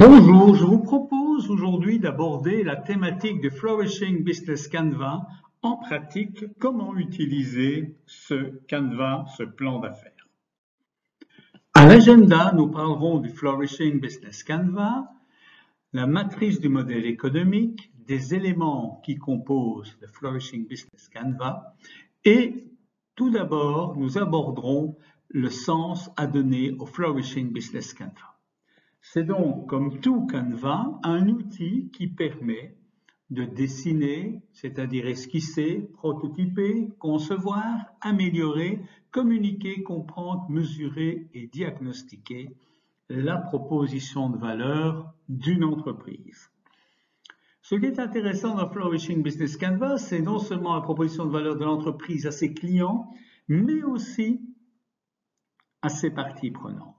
Bonjour, je vous propose aujourd'hui d'aborder la thématique du Flourishing Business Canvas. En pratique, comment utiliser ce Canvas, ce plan d'affaires. À l'agenda, nous parlerons du Flourishing Business Canvas, la matrice du modèle économique, des éléments qui composent le Flourishing Business Canvas et tout d'abord, nous aborderons le sens à donner au Flourishing Business Canvas. C'est donc, comme tout Canvas, un outil qui permet de dessiner, c'est-à-dire esquisser, prototyper, concevoir, améliorer, communiquer, comprendre, mesurer et diagnostiquer la proposition de valeur d'une entreprise. Ce qui est intéressant dans Flourishing Business Canvas, c'est non seulement la proposition de valeur de l'entreprise à ses clients, mais aussi à ses parties prenantes.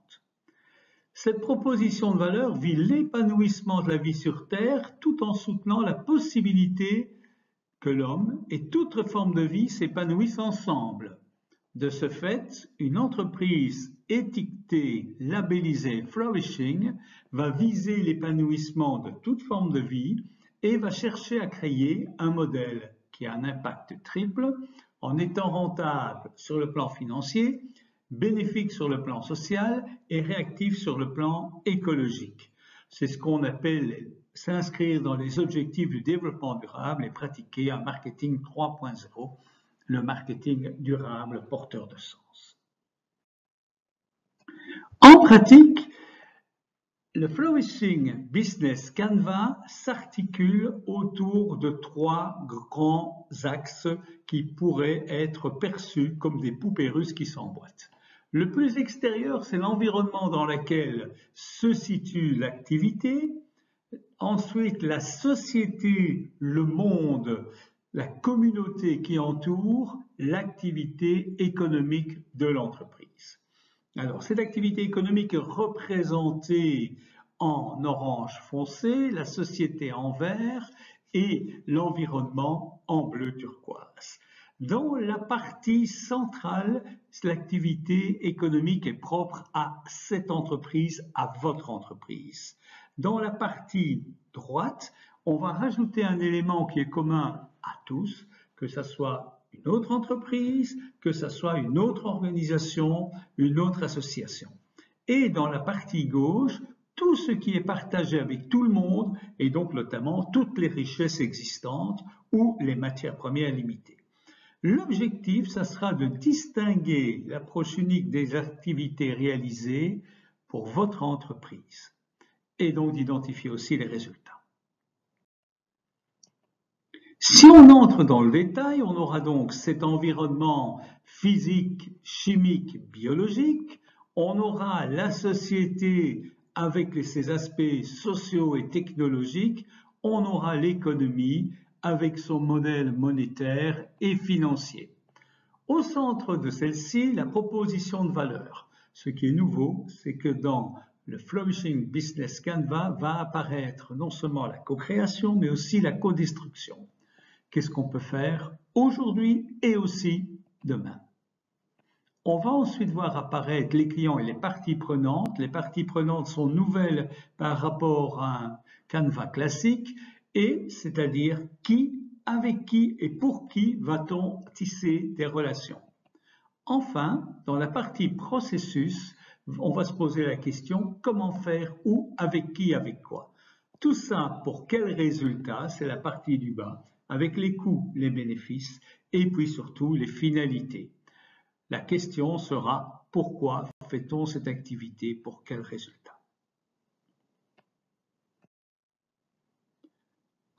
Cette proposition de valeur vise l'épanouissement de la vie sur Terre tout en soutenant la possibilité que l'homme et toute forme de vie s'épanouissent ensemble. De ce fait, une entreprise étiquetée, labellisée Flourishing va viser l'épanouissement de toute forme de vie et va chercher à créer un modèle qui a un impact triple en étant rentable sur le plan financier, bénéfique sur le plan social et réactif sur le plan écologique. C'est ce qu'on appelle s'inscrire dans les objectifs du développement durable et pratiquer un marketing 3.0, le marketing durable porteur de sens. En pratique, le Flourishing Business Canvas s'articule autour de 3 grands axes qui pourraient être perçus comme des poupées russes qui s'emboîtent. Le plus extérieur, c'est l'environnement dans lequel se situe l'activité. Ensuite, la société, le monde, la communauté qui entoure l'activité économique de l'entreprise. Alors, cette activité économique est représentée en orange foncé, la société en vert et l'environnement en bleu turquoise. Dans la partie centrale, l'activité économique est propre à cette entreprise, à votre entreprise. Dans la partie droite, on va rajouter un élément qui est commun à tous, que ce soit une autre entreprise, que ce soit une autre organisation, une autre association. Et dans la partie gauche, tout ce qui est partagé avec tout le monde, et donc notamment toutes les richesses existantes ou les matières premières limitées. L'objectif, ça sera de distinguer l'approche unique des activités réalisées pour votre entreprise et donc d'identifier aussi les résultats. Si on entre dans le détail, on aura donc cet environnement physique, chimique, biologique, on aura la société avec ses aspects sociaux et technologiques, on aura l'économie avec son modèle monétaire et financier. Au centre de celle-ci, la proposition de valeur. Ce qui est nouveau, c'est que dans le Flourishing Business Canvas va apparaître non seulement la co-création, mais aussi la co-destruction. Qu'est-ce qu'on peut faire aujourd'hui et aussi demain? On va ensuite voir apparaître les clients et les parties prenantes. Les parties prenantes sont nouvelles par rapport à un Canvas classique, et c'est-à-dire qui, avec qui et pour qui va-t-on tisser des relations. Enfin, dans la partie processus, on va se poser la question comment faire, où, avec qui, avec quoi. Tout ça pour quel résultat? C'est la partie du bas, avec les coûts, les bénéfices et puis surtout les finalités. La question sera pourquoi fait-on cette activité, pour quel résultat?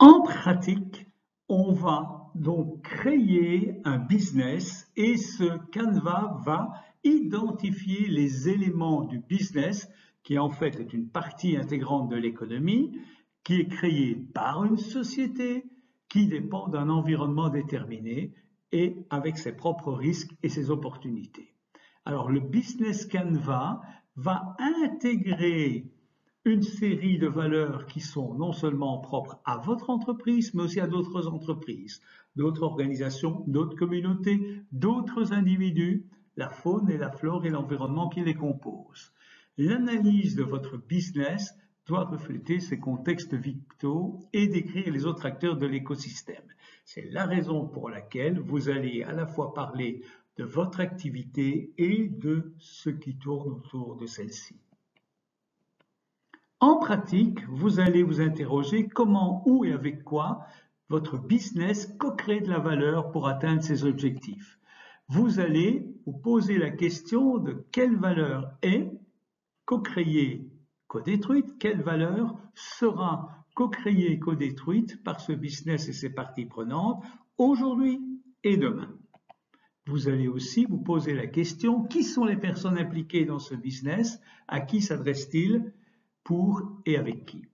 En pratique, on va donc créer un business et ce Canvas va identifier les éléments du business qui en fait est une partie intégrante de l'économie, qui est créée par une société qui dépend d'un environnement déterminé et avec ses propres risques et ses opportunités. Alors le Business Canvas va intégrer une série de valeurs qui sont non seulement propres à votre entreprise, mais aussi à d'autres entreprises, d'autres organisations, d'autres communautés, d'autres individus, la faune et la flore et l'environnement qui les composent. L'analyse de votre business doit refléter ces contextes vitaux et décrire les autres acteurs de l'écosystème. C'est la raison pour laquelle vous allez à la fois parler de votre activité et de ce qui tourne autour de celle-ci. En pratique, vous allez vous interroger comment, où et avec quoi votre business co-crée de la valeur pour atteindre ses objectifs. Vous allez vous poser la question de quelle valeur est co-créée, co-détruite, quelle valeur sera co-créée, co-détruite par ce business et ses parties prenantes aujourd'hui et demain. Vous allez aussi vous poser la question, qui sont les personnes impliquées dans ce business, à qui s'adresse-t-il, pour et avec qui.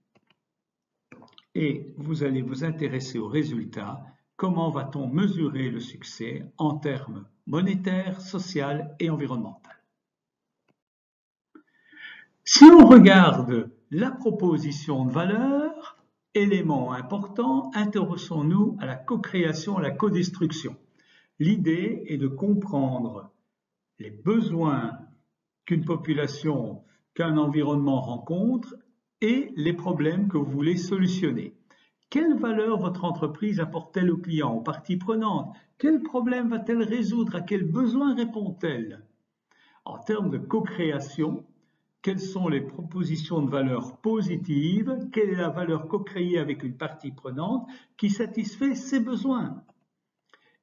Et vous allez vous intéresser aux résultats, comment va-t-on mesurer le succès en termes monétaires, sociaux et environnementaux. Si on regarde la proposition de valeur, élément important, intéressons-nous à la co-création, à la co-destruction. L'idée est de comprendre les besoins qu'une population, qu'un environnement rencontre et les problèmes que vous voulez solutionner. Quelle valeur votre entreprise apporte-t-elle aux clients, aux parties prenantes? Quel problème va-t-elle résoudre? À quel besoin répond-elle? En termes de co-création, quelles sont les propositions de valeur positives? Quelle est la valeur co-créée avec une partie prenante qui satisfait ses besoins?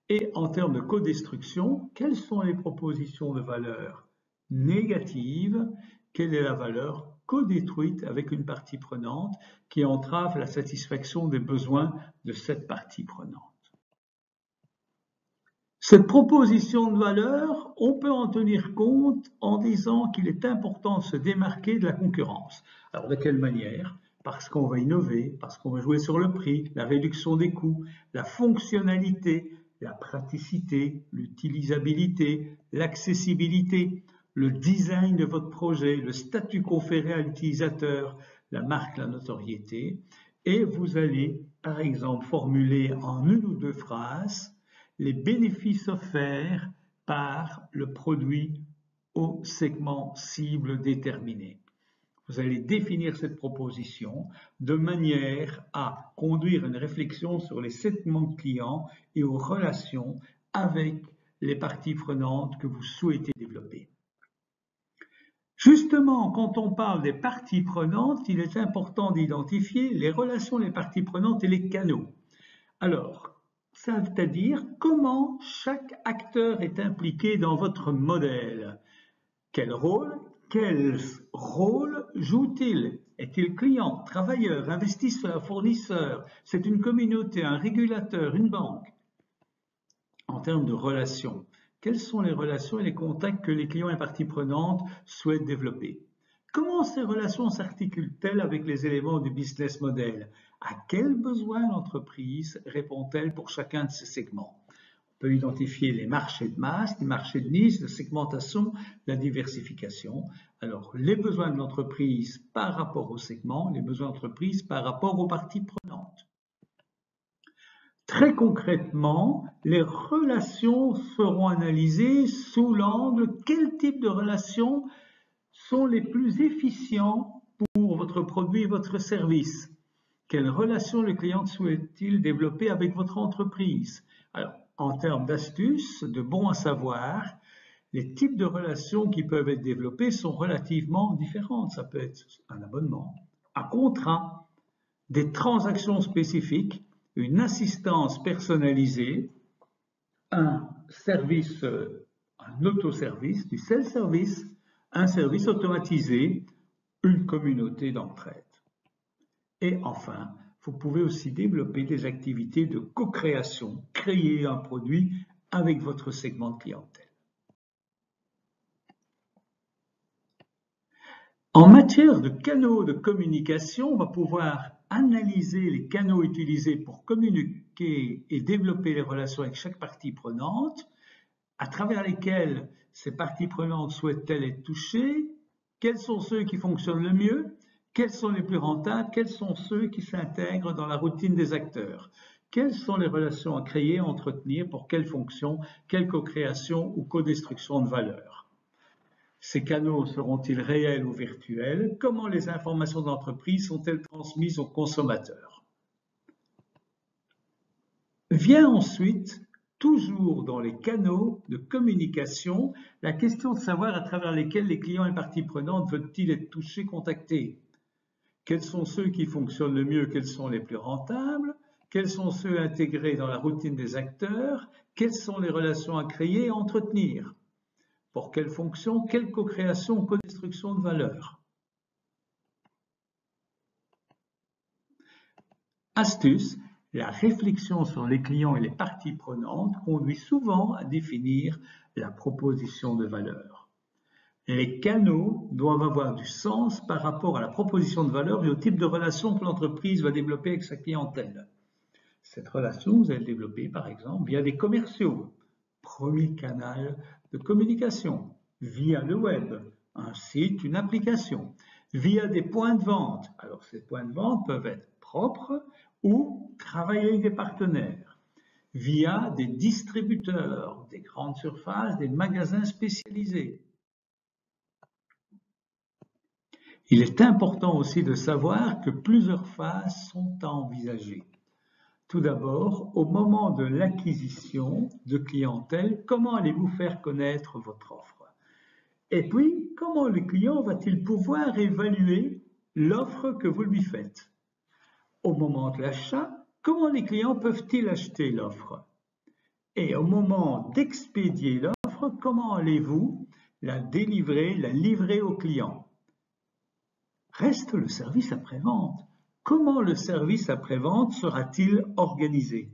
Et en termes de co-destruction, quelles sont les propositions de valeur négatives? Quelle est la valeur co-détruite avec une partie prenante qui entrave la satisfaction des besoins de cette partie prenante? Cette proposition de valeur, on peut en tenir compte en disant qu'il est important de se démarquer de la concurrence. Alors de quelle manière? Parce qu'on va innover, parce qu'on va jouer sur le prix, la réduction des coûts, la fonctionnalité, la praticité, l'utilisabilité, l'accessibilité, le design de votre projet, le statut conféré à l'utilisateur, la marque, la notoriété. Et vous allez, par exemple, formuler en une ou deux phrases les bénéfices offerts par le produit au segment cible déterminé. Vous allez définir cette proposition de manière à conduire une réflexion sur les segments clients et aux relations avec les parties prenantes que vous souhaitez développer. Justement, quand on parle des parties prenantes, il est important d'identifier les relations, les parties prenantes et les canaux. Alors, c'est-à-dire comment chaque acteur est impliqué dans votre modèle. Quel rôle joue-t-il? Est-il client, travailleur, investisseur, fournisseur? C'est une communauté, un régulateur, une banque? En termes de relations, quelles sont les relations et les contacts que les clients et parties prenantes souhaitent développer? Comment ces relations s'articulent-elles avec les éléments du business model? À quels besoins l'entreprise répond-elle pour chacun de ces segments? On peut identifier les marchés de masse, les marchés de niche, la segmentation, la diversification. Alors, les besoins de l'entreprise par rapport aux segments, les besoins de l'entreprise par rapport aux parties prenantes. Très concrètement, les relations seront analysées sous l'angle quel type de relations sont les plus efficients pour votre produit et votre service. Quelles relations le client souhaite-t-il développer avec votre entreprise? Alors, en termes d'astuces, de bons à savoir, les types de relations qui peuvent être développées sont relativement différentes. Ça peut être un abonnement, un contrat, des transactions spécifiques, une assistance personnalisée, un service, un autoservice, du self-service, un service automatisé, une communauté d'entraide. Et enfin, vous pouvez aussi développer des activités de co-création, créer un produit avec votre segment de clientèle. En matière de canaux de communication, on va pouvoir analyser les canaux utilisés pour communiquer et développer les relations avec chaque partie prenante, à travers lesquelles ces parties prenantes souhaitent-elles être touchées, quels sont ceux qui fonctionnent le mieux, quels sont les plus rentables, quels sont ceux qui s'intègrent dans la routine des acteurs, quelles sont les relations à créer, à entretenir, pour quelle fonction, quelle co-création ou co-destruction de valeur. Ces canaux seront-ils réels ou virtuels? Comment les informations d'entreprise sont-elles transmises aux consommateurs? Vient ensuite, toujours dans les canaux de communication, la question de savoir à travers lesquels les clients et parties prenantes veulent-ils être touchés, contactés. Quels sont ceux qui fonctionnent le mieux? Quels sont les plus rentables? Quels sont ceux intégrés dans la routine des acteurs? Quelles sont les relations à créer et à entretenir? Pour quelle fonction? Quelle co-création ou co-destruction de valeur? Astuce, la réflexion sur les clients et les parties prenantes conduit souvent à définir la proposition de valeur. Les canaux doivent avoir du sens par rapport à la proposition de valeur et au type de relation que l'entreprise va développer avec sa clientèle. Cette relation, vous allez le développer par exemple via des commerciaux, premier canal de communication, via le web, un site, une application, via des points de vente. Alors ces points de vente peuvent être propres ou travailler avec des partenaires, via des distributeurs, des grandes surfaces, des magasins spécialisés. Il est important aussi de savoir que plusieurs phases sont à envisager. Tout d'abord, au moment de l'acquisition de clientèle, comment allez-vous faire connaître votre offre? Et puis, comment le client va-t-il pouvoir évaluer l'offre que vous lui faites? Au moment de l'achat, comment les clients peuvent-ils acheter l'offre? Et au moment d'expédier l'offre, comment allez-vous la délivrer, la livrer au client? Reste le service après-vente. Comment le service après-vente sera-t-il organisé?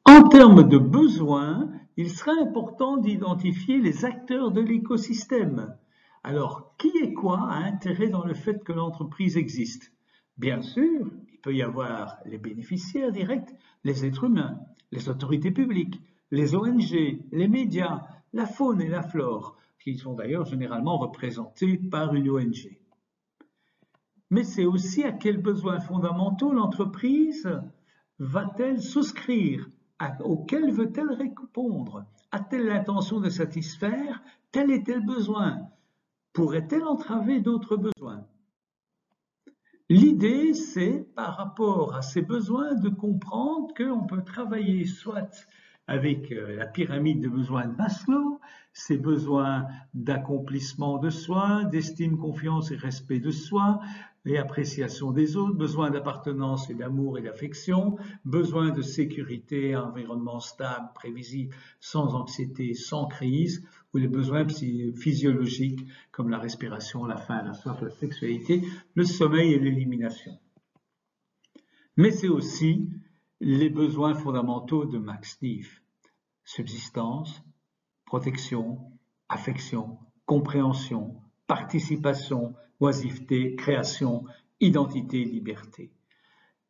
En termes de besoins, il sera important d'identifier les acteurs de l'écosystème. Alors, qui et quoi a intérêt dans le fait que l'entreprise existe? Bien sûr, il peut y avoir les bénéficiaires directs, les êtres humains, les autorités publiques, les ONG, les médias, la faune et la flore, qui sont d'ailleurs généralement représentés par une ONG. Mais c'est aussi à quels besoins fondamentaux l'entreprise va-t-elle souscrire, auxquels veut-elle répondre? A-t-elle l'intention de satisfaire tel et tel besoin? Pourrait-elle entraver d'autres besoins? L'idée, c'est par rapport à ces besoins de comprendre qu'on peut travailler soit avec la pyramide de besoins de Maslow, ces besoins d'accomplissement de soi, d'estime, confiance et respect de soi, et appréciation des autres, besoin d'appartenance et d'amour et d'affection, besoin de sécurité, environnement stable, prévisible, sans anxiété, sans crise, ou les besoins physiologiques comme la respiration, la faim, la soif, la sexualité, le sommeil et l'élimination. Mais c'est aussi les besoins fondamentaux de Max Neef: subsistance, protection, affection, compréhension, participation, oisiveté, création, identité, liberté.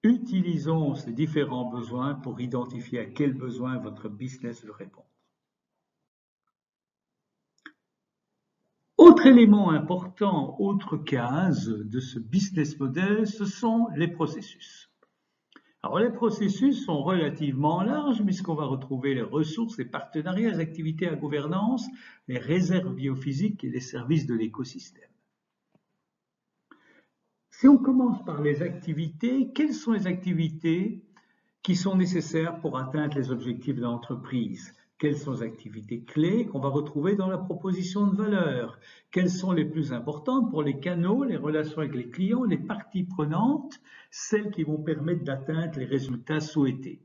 Utilisons ces différents besoins pour identifier à quels besoins votre business veut répondre. Autre élément important, autre case de ce business model, ce sont les processus. Alors les processus sont relativement larges puisqu'on va retrouver les ressources, les partenariats, les activités à gouvernance, les réserves biophysiques et les services de l'écosystème. Si on commence par les activités, quelles sont les activités qui sont nécessaires pour atteindre les objectifs de l'entreprise? Quelles sont les activités clés qu'on va retrouver dans la proposition de valeur? Quelles sont les plus importantes pour les canaux, les relations avec les clients, les parties prenantes, celles qui vont permettre d'atteindre les résultats souhaités?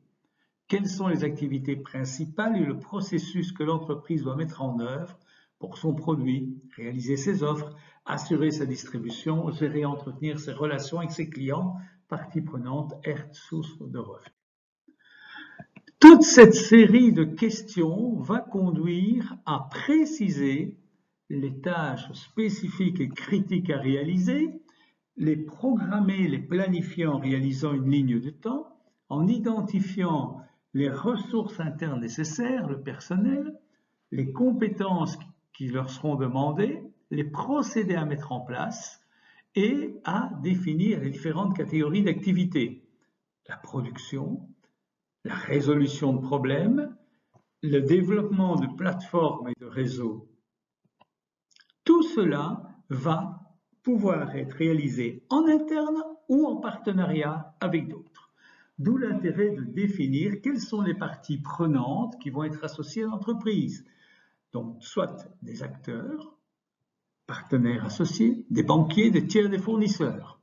Quelles sont les activités principales et le processus que l'entreprise doit mettre en œuvre pour son produit, réaliser ses offres, assurer sa distribution, gérer et entretenir ses relations avec ses clients, parties prenantes, source de revenus? Toute cette série de questions va conduire à préciser les tâches spécifiques et critiques à réaliser, les programmer, les planifier en réalisant une ligne de temps, en identifiant les ressources internes nécessaires, le personnel, les compétences qui leur seront demandées, les procédés à mettre en place et à définir les différentes catégories d'activités. La production, la résolution de problèmes, le développement de plateformes et de réseaux. Tout cela va pouvoir être réalisé en interne ou en partenariat avec d'autres. D'où l'intérêt de définir quelles sont les parties prenantes qui vont être associées à l'entreprise. Donc, soit des acteurs, partenaires associés, des banquiers, des tiers, des fournisseurs.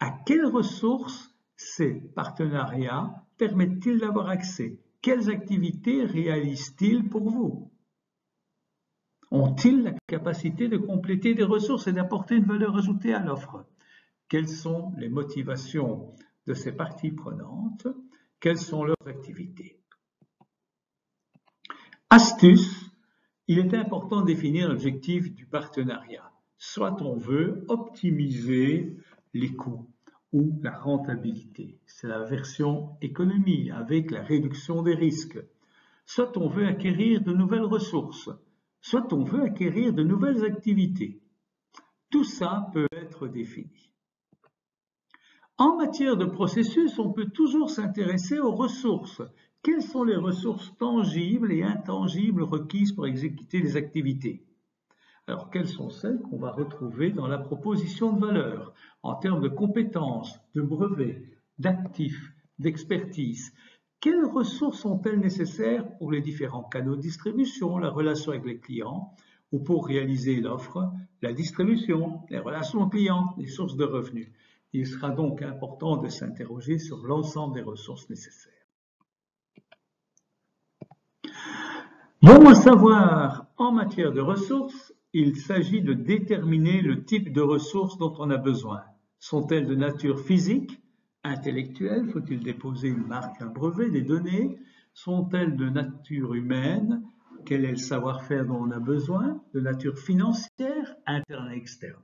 À quelles ressources ces partenariats permettent-ils d'avoir accès? Quelles activités réalisent-ils pour vous? Ont-ils la capacité de compléter des ressources et d'apporter une valeur ajoutée à l'offre? Quelles sont les motivations de ces parties prenantes? Quelles sont leurs activités? Astuce, il est important de définir l'objectif du partenariat. Soit on veut optimiser les coûts ou la rentabilité. C'est la version économie avec la réduction des risques. Soit on veut acquérir de nouvelles ressources. Soit on veut acquérir de nouvelles activités. Tout ça peut être défini. En matière de processus, on peut toujours s'intéresser aux ressources. Quelles sont les ressources tangibles et intangibles requises pour exécuter les activités? Alors, quelles sont celles qu'on va retrouver dans la proposition de valeur en termes de compétences, de brevets, d'actifs, d'expertise? Quelles ressources sont-elles nécessaires pour les différents canaux de distribution, la relation avec les clients, ou pour réaliser l'offre, la distribution, les relations clients, les sources de revenus? Il sera donc important de s'interroger sur l'ensemble des ressources nécessaires. Bon à savoir, en matière de ressources, il s'agit de déterminer le type de ressources dont on a besoin. Sont-elles de nature physique, intellectuelle? Faut-il déposer une marque, un brevet, des données? Sont-elles de nature humaine? Quel est le savoir-faire dont on a besoin? De nature financière, interne et externe?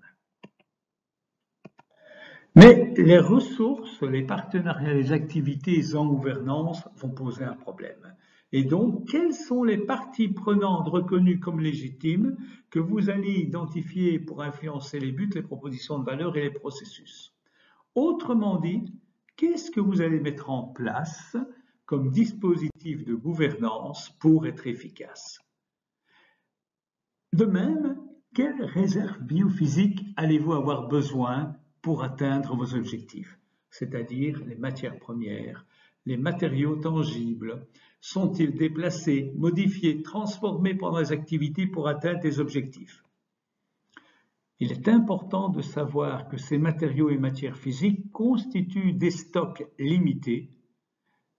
Mais les ressources, les partenariats, les activités en gouvernance vont poser un problème. Et donc, quelles sont les parties prenantes reconnues comme légitimes que vous allez identifier pour influencer les buts, les propositions de valeur et les processus? Autrement dit, qu'est-ce que vous allez mettre en place comme dispositif de gouvernance pour être efficace? De même, quelles réserves biophysiques allez-vous avoir besoin pour atteindre vos objectifs, c'est-à-dire les matières premières, les matériaux tangibles? Sont-ils déplacés, modifiés, transformés pendant les activités pour atteindre les objectifs? Il est important de savoir que ces matériaux et matières physiques constituent des stocks limités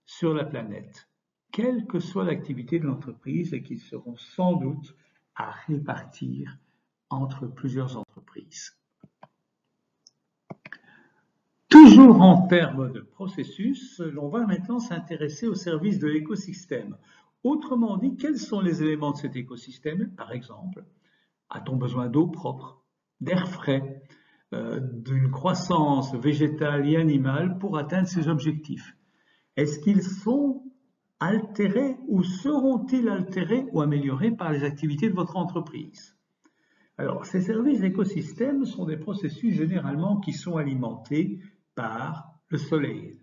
sur la planète, quelle que soit l'activité de l'entreprise, et qu'ils seront sans doute à répartir entre plusieurs entreprises. Toujours en termes de processus, l'on va maintenant s'intéresser au service de l'écosystème. Autrement dit, quels sont les éléments de cet écosystème? Par exemple, a-t-on besoin d'eau propre, d'air frais, d'une croissance végétale et animale pour atteindre ces objectifs? Est-ce qu'ils sont altérés ou seront-ils altérés ou améliorés par les activités de votre entreprise? Alors, ces services d'écosystème sont des processus généralement qui sont alimentés par le soleil,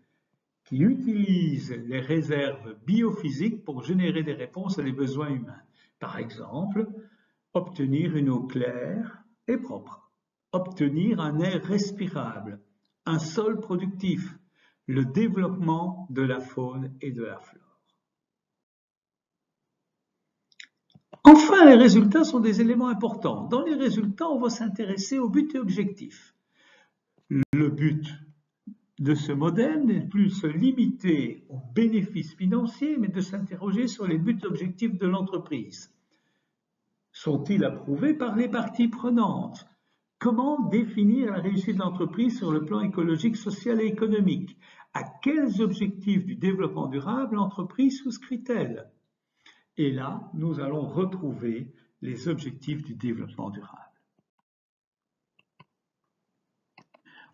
qui utilise les réserves biophysiques pour générer des réponses à des besoins humains. Par exemple, obtenir une eau claire et propre, obtenir un air respirable, un sol productif, le développement de la faune et de la flore. Enfin, les résultats sont des éléments importants. Dans les résultats, on va s'intéresser aux buts et objectifs. Le but de ce modèle n'est plus de se limiter aux bénéfices financiers, mais de s'interroger sur les buts et objectifs de l'entreprise. Sont-ils approuvés par les parties prenantes? Comment définir la réussite de l'entreprise sur le plan écologique, social et économique? À quels objectifs du développement durable l'entreprise souscrit-elle? Et là, nous allons retrouver les objectifs du développement durable.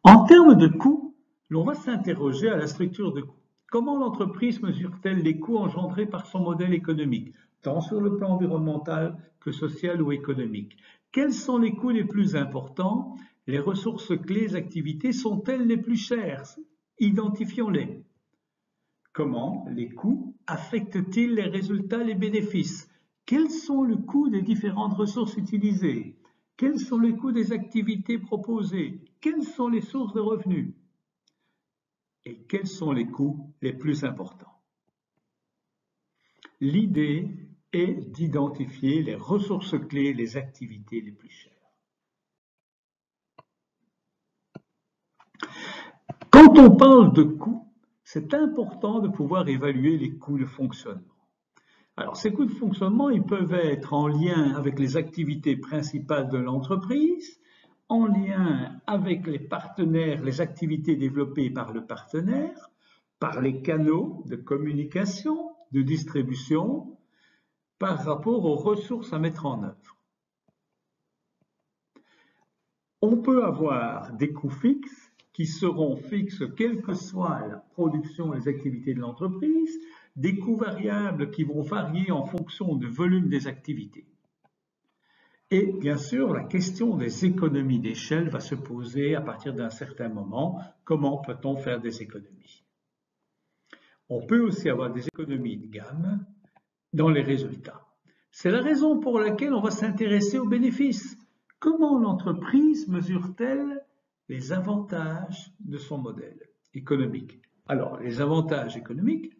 En termes de coûts, l'on va s'interroger à la structure de coûts. Comment l'entreprise mesure-t-elle les coûts engendrés par son modèle économique, tant sur le plan environnemental que social ou économique? Quels sont les coûts les plus importants? Les ressources clés, activités sont-elles les plus chères? Identifions-les. Comment les coûts affectent-ils les résultats, les bénéfices? Quels sont les coûts des différentes ressources utilisées? Quels sont les coûts des activités proposées? Quelles sont les sources de revenus? Et quels sont les coûts les plus importants? L'idée est d'identifier les ressources clés, les activités les plus chères. Quand on parle de coûts, c'est important de pouvoir évaluer les coûts de fonctionnement. Alors, ces coûts de fonctionnement, ils peuvent être en lien avec les activités principales de l'entreprise, en lien avec les partenaires, les activités développées par le partenaire, par les canaux de communication, de distribution, par rapport aux ressources à mettre en œuvre. On peut avoir des coûts fixes qui seront fixes quelle que soit la production et les activités de l'entreprise, des coûts variables qui vont varier en fonction du volume des activités. Et bien sûr, la question des économies d'échelle va se poser à partir d'un certain moment. Comment peut-on faire des économies? On peut aussi avoir des économies de gamme dans les résultats. C'est la raison pour laquelle on va s'intéresser aux bénéfices. Comment l'entreprise mesure-t-elle les avantages de son modèle économique? Alors, les avantages économiques,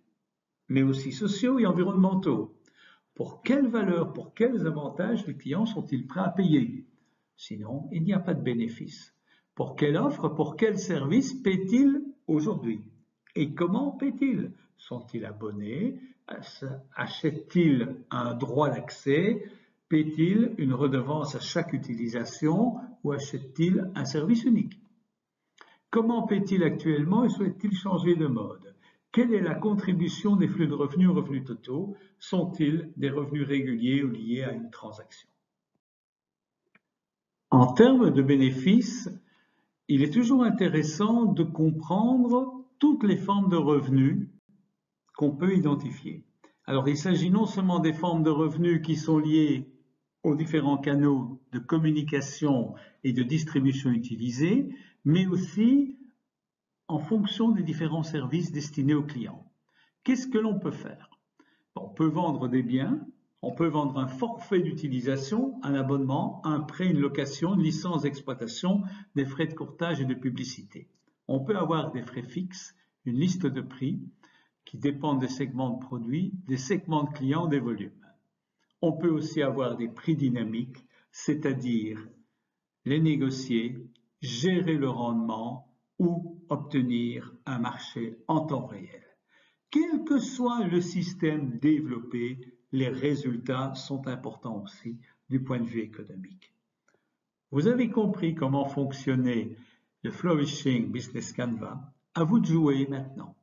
mais aussi sociaux et environnementaux. Pour quelles valeurs, pour quels avantages les clients sont-ils prêts à payer? Sinon, il n'y a pas de bénéfice. Pour quelle offre, pour quel service paient-ils aujourd'hui? Et comment paient-ils? Sont-ils abonnés? Achètent-ils un droit d'accès? Paient-ils une redevance à chaque utilisation ou achètent-ils un service unique? Comment paient-ils actuellement et souhaitent-ils changer de mode? Quelle est la contribution des flux de revenus aux revenus totaux? Sont-ils des revenus réguliers ou liés à une transaction? En termes de bénéfices, il est toujours intéressant de comprendre toutes les formes de revenus qu'on peut identifier. Alors, il s'agit non seulement des formes de revenus qui sont liées aux différents canaux de communication et de distribution utilisés, mais aussi en fonction des différents services destinés aux clients. Qu'est-ce que l'on peut faire? On peut vendre des biens, on peut vendre un forfait d'utilisation, un abonnement, un prêt, une location, une licence d'exploitation, des frais de courtage et de publicité. On peut avoir des frais fixes, une liste de prix qui dépendent des segments de produits, des segments de clients, des volumes. On peut aussi avoir des prix dynamiques, c'est-à-dire les négocier, gérer le rendement ou obtenir un marché en temps réel. Quel que soit le système développé, les résultats sont importants aussi du point de vue économique. Vous avez compris comment fonctionnait le Flourishing Business Canvas. À vous de jouer maintenant.